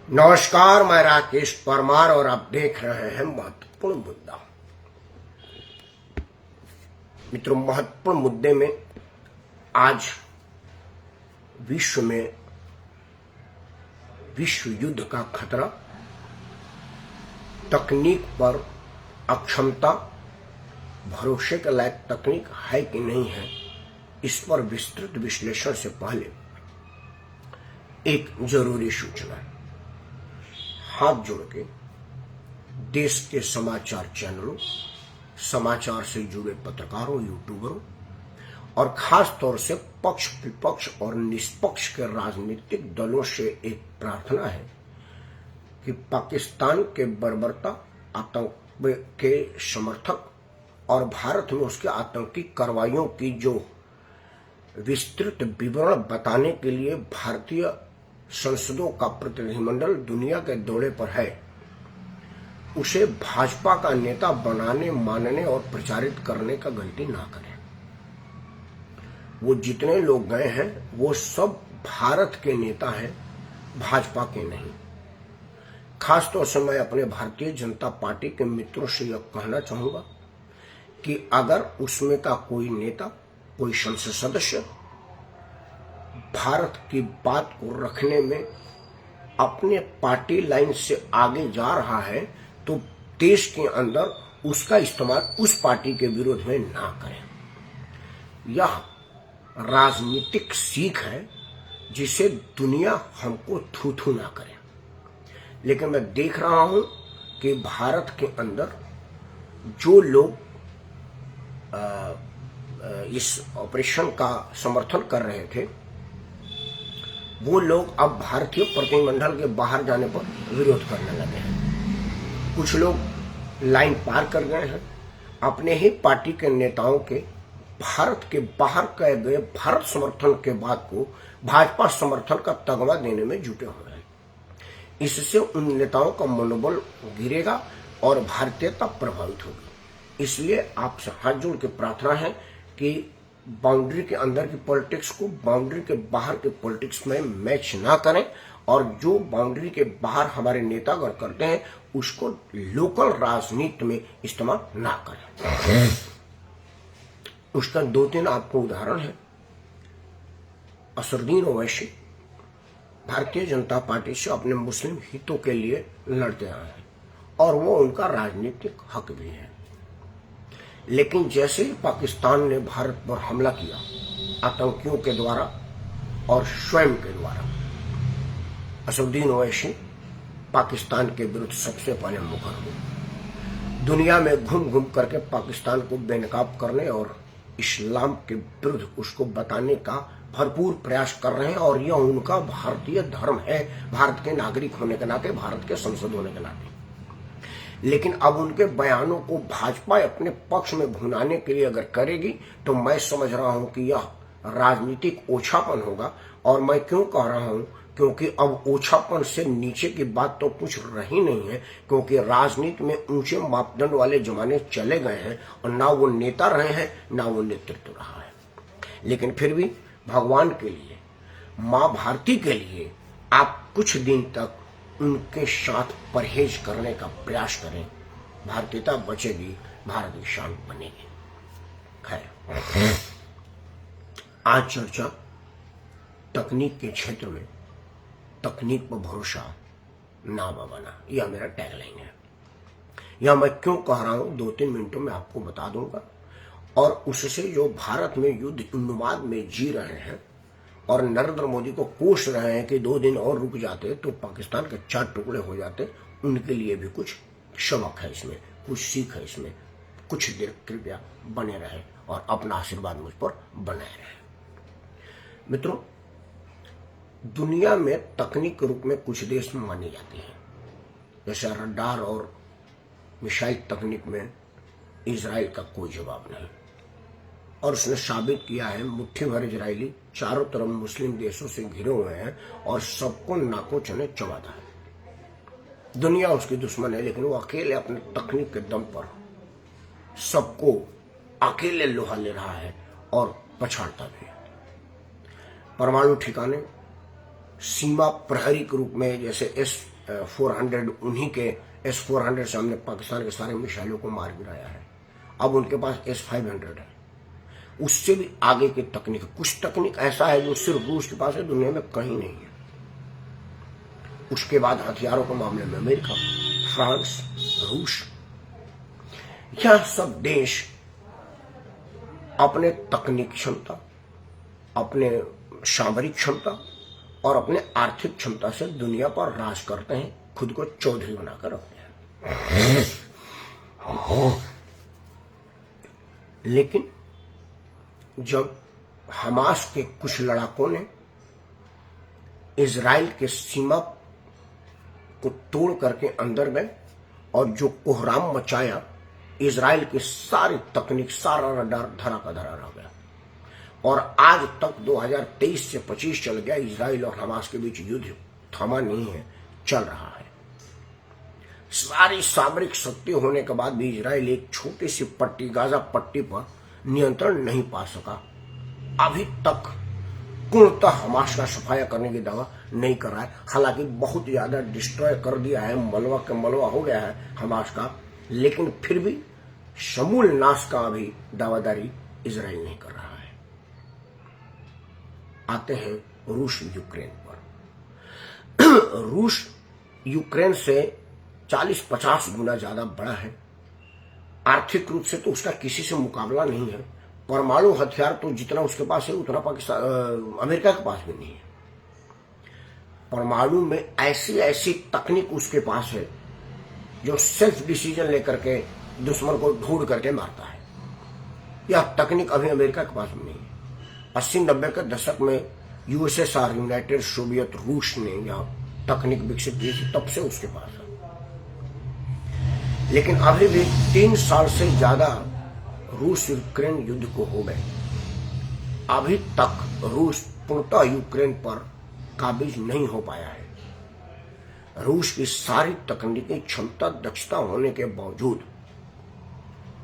नमस्कार, मैं राकेश परमार और आप देख रहे हैं महत्वपूर्ण मुद्दा। मित्रों, महत्वपूर्ण मुद्दे में आज विश्व में विश्व युद्ध का खतरा, तकनीक पर अक्षमता, भरोसे के लायक तकनीक है कि नहीं है, इस पर विस्तृत विश्लेषण से पहले एक जरूरी सूचना है। हाथ जोड़ के देश के समाचार चैनलों, समाचार से जुड़े पत्रकारों, यूट्यूबरों और खास तौर से पक्ष विपक्ष और निष्पक्ष के राजनीतिक दलों से एक प्रार्थना है कि पाकिस्तान के बर्बरता, आतंक के समर्थक और भारत में उसके आतंकी कार्रवाइयों की जो विस्तृत विवरण बताने के लिए भारतीय संसदों का प्रतिनिधिमंडल दुनिया के दौरे पर है, उसे भाजपा का नेता बनाने, मानने और प्रचारित करने का गलती ना करें। वो जितने लोग गए हैं वो सब भारत के नेता हैं, भाजपा के नहीं। खासतौर से मैं अपने भारतीय जनता पार्टी के मित्रों से यह कहना चाहूंगा कि अगर उसमें का कोई नेता, कोई संसद सदस्य भारत की बात को रखने में अपने पार्टी लाइन से आगे जा रहा है तो देश के अंदर उसका इस्तेमाल उस पार्टी के विरोध में ना करें। यह राजनीतिक सीख है जिसे दुनिया हमको थू थू ना करे। लेकिन मैं देख रहा हूं कि भारत के अंदर जो लोग इस ऑपरेशन का समर्थन कर रहे थे, वो लोग अब भारतीय प्रतिनिधिमंडल के बाहर जाने पर विरोध करने लगे हैं। कुछ लोग लाइन पार कर गए हैं, अपने ही पार्टी के नेताओं के भारत के बाहर कहे गए भारत समर्थन के बाद को भाजपा समर्थन का तगमा देने में जुटे हुए हैं। इससे उन नेताओं का मनोबल गिरेगा और भारतीयता प्रभावित होगी। इसलिए आपसे हाथ जोड़ के प्रार्थना है कि बाउंड्री के अंदर की पॉलिटिक्स को बाउंड्री के बाहर के पॉलिटिक्स में मैच ना करें और जो बाउंड्री के बाहर हमारे नेतागण करते हैं उसको लोकल राजनीति में इस्तेमाल ना करें। उसका 2-3 आपको उदाहरण है। असदुद्दीन ओवैसी भारतीय जनता पार्टी से अपने मुस्लिम हितों के लिए लड़ते आए हैं और वो उनका राजनीतिक हक भी है। लेकिन जैसे ही पाकिस्तान ने भारत पर हमला किया आतंकियों के द्वारा और स्वयं के द्वारा, असदुद्दीन ओवैसी पाकिस्तान के विरुद्ध सबसे पहले मुखर हुए। दुनिया में घूम घूम करके पाकिस्तान को बेनकाब करने और इस्लाम के विरुद्ध उसको बताने का भरपूर प्रयास कर रहे हैं और यह उनका भारतीय धर्म है, भारत के नागरिक होने के नाते, भारत के सांसद होने के नाते। लेकिन अब उनके बयानों को भाजपा अपने पक्ष में भुनाने के लिए अगर करेगी तो मैं समझ रहा हूं कि यह राजनीतिक ओछापन होगा। और मैं क्यों कह रहा हूं, क्योंकि अब ओछापन से नीचे की बात तो कुछ रही नहीं है, क्योंकि राजनीति में ऊंचे मापदंड वाले जमाने चले गए हैं और ना वो नेता रहे हैं ना वो नेतृत्व रहा है। लेकिन फिर भी भगवान के लिए, मां भारती के लिए आप कुछ दिन तक उनके साथ परहेज करने का प्रयास करें। भारतीयता बचेगी, भारत की शान बनेगी। खैर, आज चर्चा तकनीक के क्षेत्र में तकनीक पर भरोसा ना बना, यह मेरा टैगलाइन है। यह मैं क्यों कह रहा हूं 2-3 मिनटों में आपको बता दूंगा। और उससे जो भारत में युद्ध उन्माद में जी रहे हैं और नरेंद्र मोदी को कोस रहे हैं कि 2 दिन और रुक जाते तो पाकिस्तान के 4 टुकड़े हो जाते, उनके लिए भी कुछ सबक है इसमें, कुछ सीख है इसमें। कुछ देर कृपया बने रहे और अपना आशीर्वाद मुझ पर बनाए रहे। मित्रों, दुनिया में तकनीक के रूप में कुछ देश माने जाते हैं, जैसे रडार और मिसाइल तकनीक में इजराइल का कोई जवाब नहीं। और उसने साबित किया है, मुट्ठी भर इजरायली चारों तरफ मुस्लिम देशों से घिरे हुए हैं और सबको नाको चने चबाता है। दुनिया उसकी दुश्मन है, लेकिन वो अकेले अपने तकनीक के दम पर सबको अकेले लोहा ले रहा है और पछाड़ता भी है। परमाणु ठिकाने सीमा प्रहरी के रूप में जैसे 400 उन्हीं के S-400 से हमने पाकिस्तान के सारे मिसाइलों को मार गिराया है। अब उनके पास S-500 है, उससे भी आगे की तकनीक। कुछ तकनीक ऐसा है जो सिर्फ रूस के पास है, दुनिया में कहीं नहीं है। उसके बाद हथियारों के मामले में अमेरिका, फ्रांस, रूस, यह सब देश अपने तकनीक क्षमता, अपने सामरिक क्षमता और अपने आर्थिक क्षमता से दुनिया पर राज करते हैं, खुद को चौधरी बनाकर रखते हैं। लेकिन जब हमास के कुछ लड़ाकों ने इजराइल के सीमा को तोड़ करके अंदर गए और जो कोहराम मचाया, इजराइल की सारी तकनीक, सारा रडार धरा का धरा रह गया। और आज तक 2023 से 25 चल गया, इजराइल और हमास के बीच युद्ध थमा नहीं है, चल रहा है। सारी सामरिक शक्ति होने के बाद भी इजराइल एक छोटी सी पट्टी, गाजा पट्टी पर नियंत्रण नहीं पा सका। अभी तक पूर्णतः हमास का सफाया करने की दावा नहीं कर रहा है। हालांकि बहुत ज्यादा डिस्ट्रॉय कर दिया है, मलबा के मलबा हो गया है हमास का, लेकिन फिर भी समूल नाश का अभी दावादारी इजराइल नहीं कर रहा है। आते हैं रूस यूक्रेन पर। रूस यूक्रेन से 40-50 गुना ज्यादा बड़ा है। आर्थिक रूप से तो उसका किसी से मुकाबला नहीं है। परमाणु हथियार तो जितना उसके पास है उतना पाकिस्तान, अमेरिका के पास भी नहीं है। परमाणु में ऐसी ऐसी तकनीक उसके पास है जो सेल्फ डिसीजन लेकर के दुश्मन को ढूंढ करके मारता है। यह तकनीक अभी अमेरिका के पास नहीं है। 80-90 के दशक में यूएसएसआर, यूनाइटेड सोवियत रूस ने यह तकनीक विकसित की थी, तब से उसके पास है। लेकिन अभी भी 3 साल से ज्यादा रूस यूक्रेन युद्ध को हो गए, अभी तक रूस पूर्णतः यूक्रेन पर काबिज नहीं हो पाया है। रूस की सारी तकनीकी क्षमता, दक्षता होने के बावजूद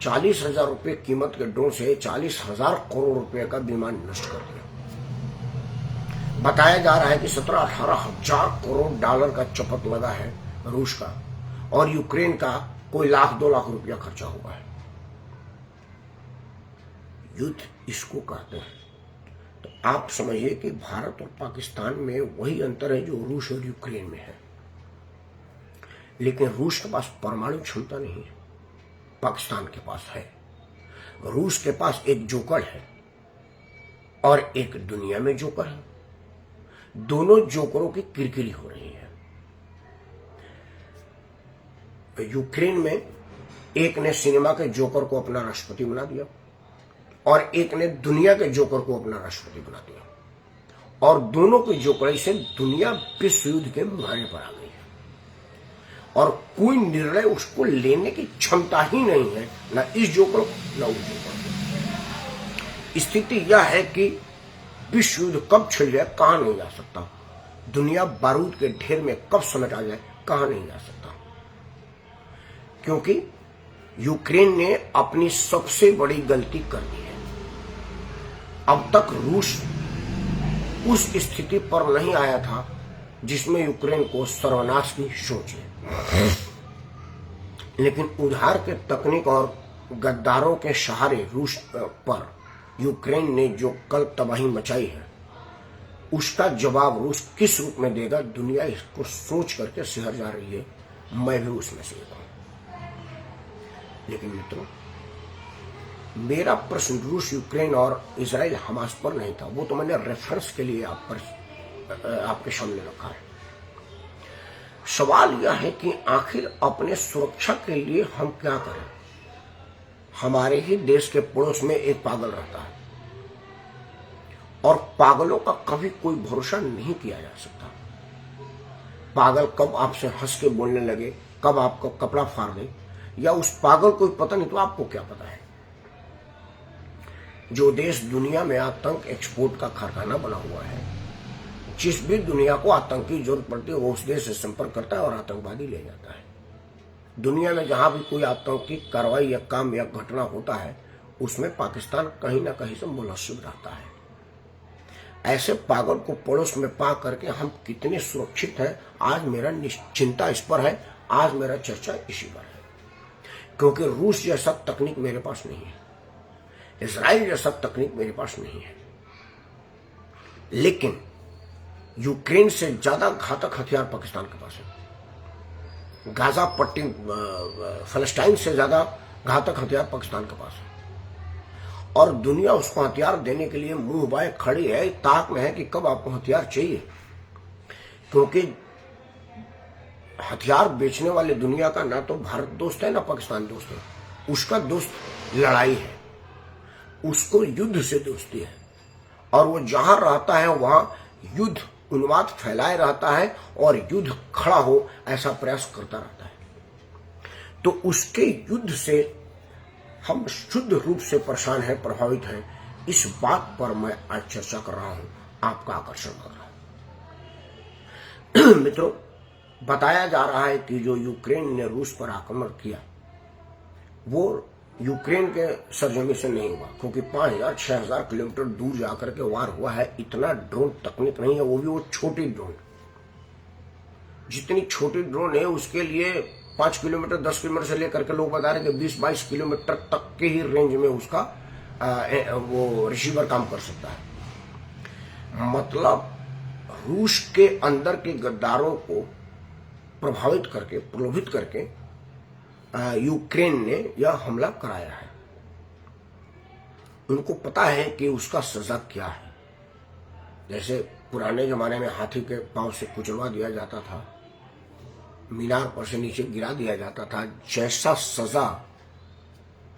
40,000 रुपए कीमत के ड्रोन से 40,000 करोड़ रुपए का विमान नष्ट कर दिया। बताया जा रहा है कि 17-18 हजार करोड़ डॉलर का चपत लगा है रूस का, और यूक्रेन का कोई 1-2 लाख रुपया खर्चा हुआ है। युद्ध इसको कहते हैं। तो आप समझिए कि भारत और पाकिस्तान में वही अंतर है जो रूस और यूक्रेन में है। लेकिन रूस के पास परमाणु क्षमता नहीं है, पाकिस्तान के पास है। रूस के पास एक जोकर है और एक दुनिया में जोकर है। दोनों जोकरों की किरकिरी हो रही है। यूक्रेन में एक ने सिनेमा के जोकर को अपना राष्ट्रपति बना दिया और एक ने दुनिया के जोकर को अपना राष्ट्रपति बना दिया, और दोनों की जोकरी से दुनिया विश्व युद्ध के मुहाने पर आ गई है और कोई निर्णय उसको लेने की क्षमता ही नहीं है, ना इस जोकर न उस जोकर। स्थिति यह है कि विश्व युद्ध कब छिड़ जाए कहां नहीं जा सकता, दुनिया बारूद के ढेर में कब समेट आ जाए कहां नहीं जा सकता, क्योंकि यूक्रेन ने अपनी सबसे बड़ी गलती कर दी है। अब तक रूस उस स्थिति पर नहीं आया था जिसमें यूक्रेन को सर्वनाश की सोच है, लेकिन उधार के तकनीक और गद्दारों के सहारे रूस पर यूक्रेन ने जो कल तबाही मचाई है, उसका जवाब रूस किस रूप में देगा, दुनिया इसको सोच करके सिहर जा रही है। मैं भी उसमें से एक हूं। लेकिन मित्रों, मेरा प्रश्न रूस, यूक्रेन और इजराइल हमास पर नहीं था, वो तो मैंने रेफरेंस के लिए आपके सामने रखा है। सवाल यह है कि आखिर अपने सुरक्षा के लिए हम क्या करें। हमारे ही देश के पड़ोस में एक पागल रहता है और पागलों का कभी कोई भरोसा नहीं किया जा सकता। पागल कब आपसे हंस के बोलने लगे, कब आपका कपड़ा फाड़ दे, या उस पागल को पता नहीं तो आपको क्या पता है। जो देश दुनिया में आतंक एक्सपोर्ट का कारखाना बना हुआ है, जिस भी दुनिया को आतंक की जरूरत पड़ती है वो उस देश से संपर्क करता है और आतंकवादी ले जाता है। दुनिया में जहां भी कोई आतंकी कार्रवाई या काम या घटना होता है, उसमें पाकिस्तान कहीं ना कहीं से मुलस्सिम रहता है। ऐसे पागल को पड़ोस में पा करके हम कितने सुरक्षित हैं, आज मेरा चिंता इस पर है, आज मेरा चर्चा इसी पर है। क्योंकि रूस जैसा तकनीक मेरे पास नहीं है, इजराइल जैसा तकनीक मेरे पास नहीं है, लेकिन यूक्रेन से ज्यादा घातक हथियार पाकिस्तान के पास है। गाजा पट्टी फलस्तीन से ज्यादा घातक हथियार पाकिस्तान के पास है, और दुनिया उसको हथियार देने के लिए मुंह बाए खड़ी है, ताक में है कि कब आपको हथियार चाहिए। क्योंकि हथियार बेचने वाले दुनिया का ना तो भारत दोस्त है ना पाकिस्तान दोस्त है, उसका दोस्त लड़ाई है, उसको युद्ध से दोस्ती है, और वो जहां रहता है वहां युद्ध उन्माद फैलाए रहता है और युद्ध खड़ा हो ऐसा प्रयास करता रहता है। तो उसके युद्ध से हम शुद्ध रूप से परेशान हैं, प्रभावित हैं। इस बात पर मैं आज चर्चा कर रहा हूं, आपका आकर्षण कर रहा हूं। मित्रों, बताया जा रहा है कि जो यूक्रेन ने रूस पर आक्रमण किया वो यूक्रेन के सरजमी से नहीं हुआ, क्योंकि 5000-6000 किलोमीटर दूर जाकर के वार हुआ है। इतना ड्रोन तकनीक नहीं है, वो भी वो छोटी ड्रोन। जितनी छोटी ड्रोन है उसके लिए 5 किलोमीटर 10 किलोमीटर से लेकर के लोग बता रहे कि 20-22 किलोमीटर तक के ही रेंज में उसका वो रिसीवर काम कर सकता है। मतलब रूस के अंदर के गद्दारों को प्रभावित करके, प्रलोभित करके यूक्रेन ने यह हमला कराया है। उनको पता है कि उसका सजा क्या है। जैसे पुराने जमाने में हाथी के पांव से कुचलवा दिया जाता था, मीनार पर से नीचे गिरा दिया जाता था, जैसा सजा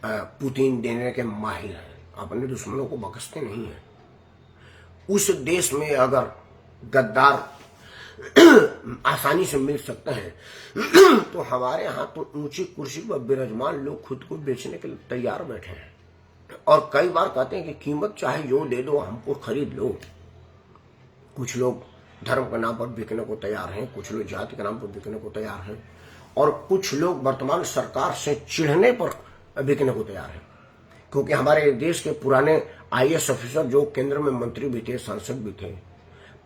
पुतिन देने के माहिर है, अपने दुश्मनों को बख्शते नहीं है। उस देश में अगर गद्दार आसानी से मिल सकते हैं तो हमारे यहाँ तो ऊंची कुर्सी पर विराजमान लोग खुद को बेचने के लिए तैयार बैठे हैं, और कई बार कहते हैं कि कीमत चाहे जो दे दो, हमको खरीद लो। कुछ लोग धर्म के नाम पर बिकने को तैयार हैं, कुछ लोग जाति के नाम पर बिकने को तैयार हैं, और कुछ लोग वर्तमान सरकार से चिढ़ने पर बिकने को तैयार हैं। क्योंकि हमारे देश के पुराने IAS ऑफिसर जो केंद्र में मंत्री भी थे, सांसद भी थे,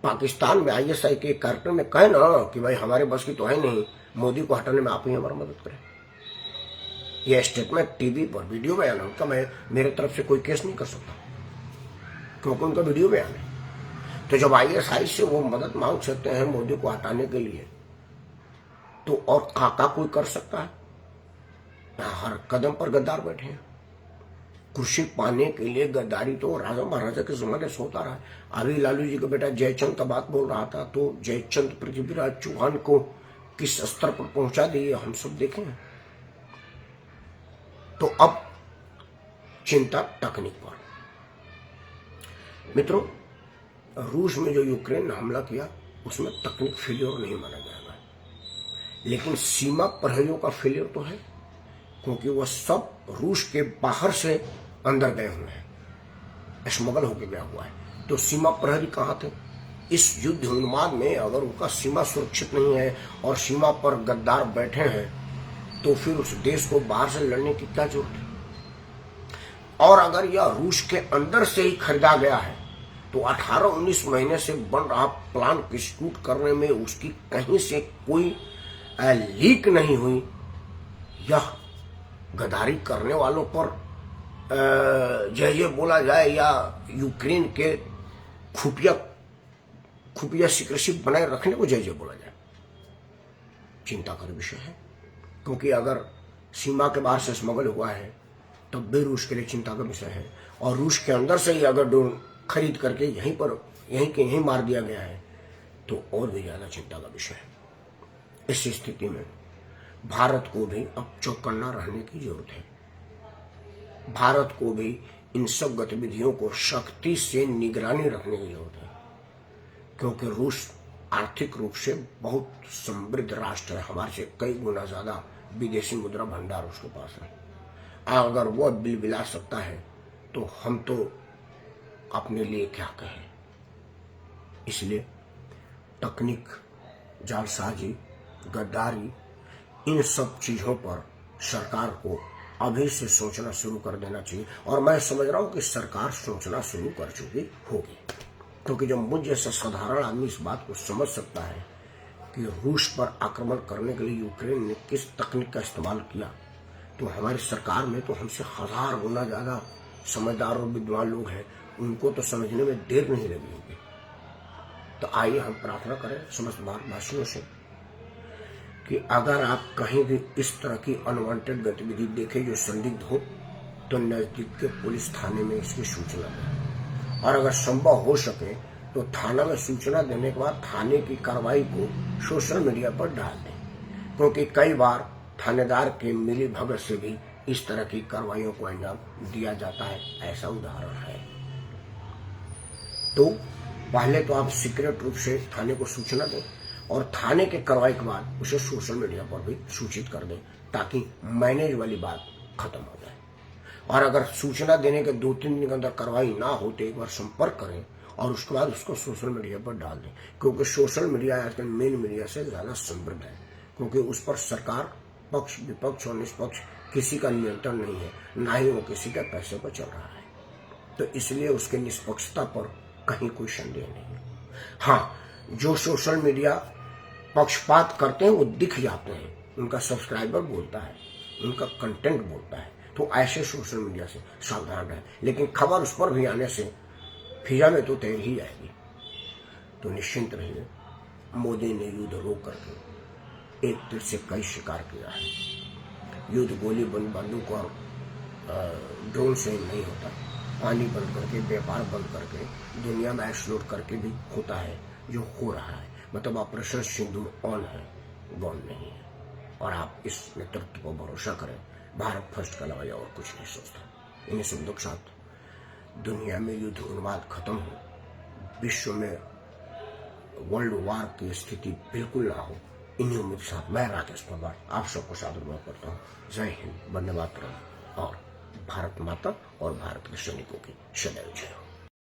पाकिस्तान में ISI के कार्यक्रम में कहे ना कि भाई हमारे बस की तो है नहीं, मोदी को हटाने में आप ही हमारा मदद करें। यह स्टेटमेंट टीवी पर वीडियो बयान है उनका, मैं मेरे तरफ से कोई केस नहीं कर सकता क्योंकि उनका वीडियो बयान है। तो जब ISI से वो मदद मांग सकते हैं मोदी को हटाने के लिए, तो और काका कोई कर सकता है? हर कदम पर गद्दार बैठे हैं। कुर्सी पाने के लिए गद्दारी तो राजा महाराजा के जमाने से होता रहा है। अभी लालू जी का बेटा जयचंद का बात बोल रहा था, तो जयचंद पृथ्वीराज चौहान को किस स्तर पर पहुंचा दिए हम सब देखे हैं। तो अब चिंता तकनीक पर। मित्रों, रूस में जो यूक्रेन ने हमला किया उसमें तकनीक फेलियर नहीं माना जाएगा, लेकिन सीमा प्रहरियों का फेलियर तो है, क्योंकि वह सब रूस के बाहर से अंदर गए हुए हैं, स्मगल होकर गया हुआ है। तो सीमा प्रहरी कहाँ थे? इस युद्ध उन्माद में अगर उनका सीमा सुरक्षित नहीं है और सीमा पर गद्दार बैठे हैं, तो फिर उस देश को बाहर से लड़ने की क्या जरूरत है? और अगर यह रूस के अंदर से ही खरीदा गया है, तो 18-19 महीने से बन रहा प्लान एग्जीक्यूट करने में उसकी कहीं से कोई लीक नहीं हुई। यह गद्दारी करने वालों पर जय जय बोला जाए या यूक्रेन के खुफिया सीक्रेसी बनाए रखने को जय जय बोला जाए, चिंता का विषय है। क्योंकि अगर सीमा के बाहर से स्मगल हुआ है तब भी रूस के लिए चिंता का विषय है, और रूस के अंदर से ही अगर ड्रोन खरीद करके यहीं मार दिया गया है तो और भी ज्यादा चिंता का विषय है। इस स्थिति में भारत को भी अब चौकन्ना रहने की जरूरत है। भारत को भी इन सब गतिविधियों को सख्ती से निगरानी रखने की जरूरत है, क्योंकि रूस आर्थिक रूप से बहुत समृद्ध राष्ट्र है, हमारे से कई गुना ज्यादा विदेशी मुद्रा भंडार उसके पास है। अगर वह बिलबिला सकता है तो हम तो अपने लिए क्या कहें। इसलिए तकनीक, जालसाजी, गद्दारी, इन सब चीजों पर सरकार को अभी से सोचना शुरू कर देना चाहिए, और मैं समझ रहा हूं कि सरकार सोचना शुरू कर चुकी होगी। क्योंकि जब मुझ जैसा साधारण आदमी इस बात को समझ सकता है कि रूस पर आक्रमण करने के लिए यूक्रेन ने किस तकनीक का इस्तेमाल किया, तो हमारी सरकार में तो हमसे 1000 गुना ज्यादा समझदार और विद्वान लोग हैं, उनको तो समझने में देर नहीं लगी होगी। तो आइए हम प्रार्थना करें समस्त भारतवासियों से कि अगर आप कहीं भी इस तरह की अनवांटेड गतिविधि देखें जो संदिग्ध हो, तो नजदीक के पुलिस थाने में इसकी सूचना दें, और अगर संभव हो सके तो थाना में सूचना देने के बाद थाने की कार्रवाई को सोशल मीडिया पर डाल दें, क्योंकि कई बार थानेदार के मिली भगत से भी इस तरह की कार्रवाइयों को अंजाम दिया जाता है। ऐसा उदाहरण है। तो पहले तो आप सीक्रेट रूप से थाने को सूचना दें और थाने के कार्रवाई के बाद उसे सोशल मीडिया पर भी सूचित कर दें, ताकि मैनेज वाली बात खत्म हो जाए। और अगर सूचना देने के 2-3 दिन के अंदर कार्रवाई ना हो तो एक बार संपर्क करें और उसके बाद उसको सोशल मीडिया पर डाल दें, क्योंकि सोशल मीडिया आजकल मेन मीडिया से ज्यादा समृद्ध है, क्योंकि उस पर सरकार, पक्ष, विपक्ष और निष्पक्ष किसी का नियंत्रण नहीं है, ना ही वो किसी के पैसे पर चल रहा है। तो इसलिए उसके निष्पक्षता पर कहीं कोई संदेह नहीं है। हाँ, जो सोशल मीडिया पक्षपात करते हैं वो दिख जाते हैं, उनका सब्सक्राइबर बोलता है, उनका कंटेंट बोलता है, तो ऐसे सोशल मीडिया से सावधान रहें। लेकिन खबर उस पर भी आने से फिजा में तो तैर ही जाएगी। तो निश्चिंत रहिए, मोदी ने युद्ध रोक करके एक तीर से कई शिकार किया है। युद्ध गोली बंद, बंदूक और ड्रोन से नहीं होता, पानी बंद करके, व्यापार बंद करके, दुनिया में एक्सप्लोर करके भी होता है, जो हो रहा है। मतलब ऑपरेशन सिंदूर ऑन है, गॉन नहीं है। और आप इस नेतृत्व पर भरोसा करें, भारत फर्स्ट का अलावा और कुछ नहीं सोचता। इन्हीं शब्दों के साथ दुनिया में युद्ध उन्माद खत्म हो, विश्व में वर्ल्ड वार की स्थिति बिल्कुल ना हो, इन्हीं उम्मीद के साथ मैं राकेश पवार आप सबको सादर करता हूँ। जय हिंद, वंदे मातरम और भारत माता और भारत के सैनिकों की सदैव जय हो।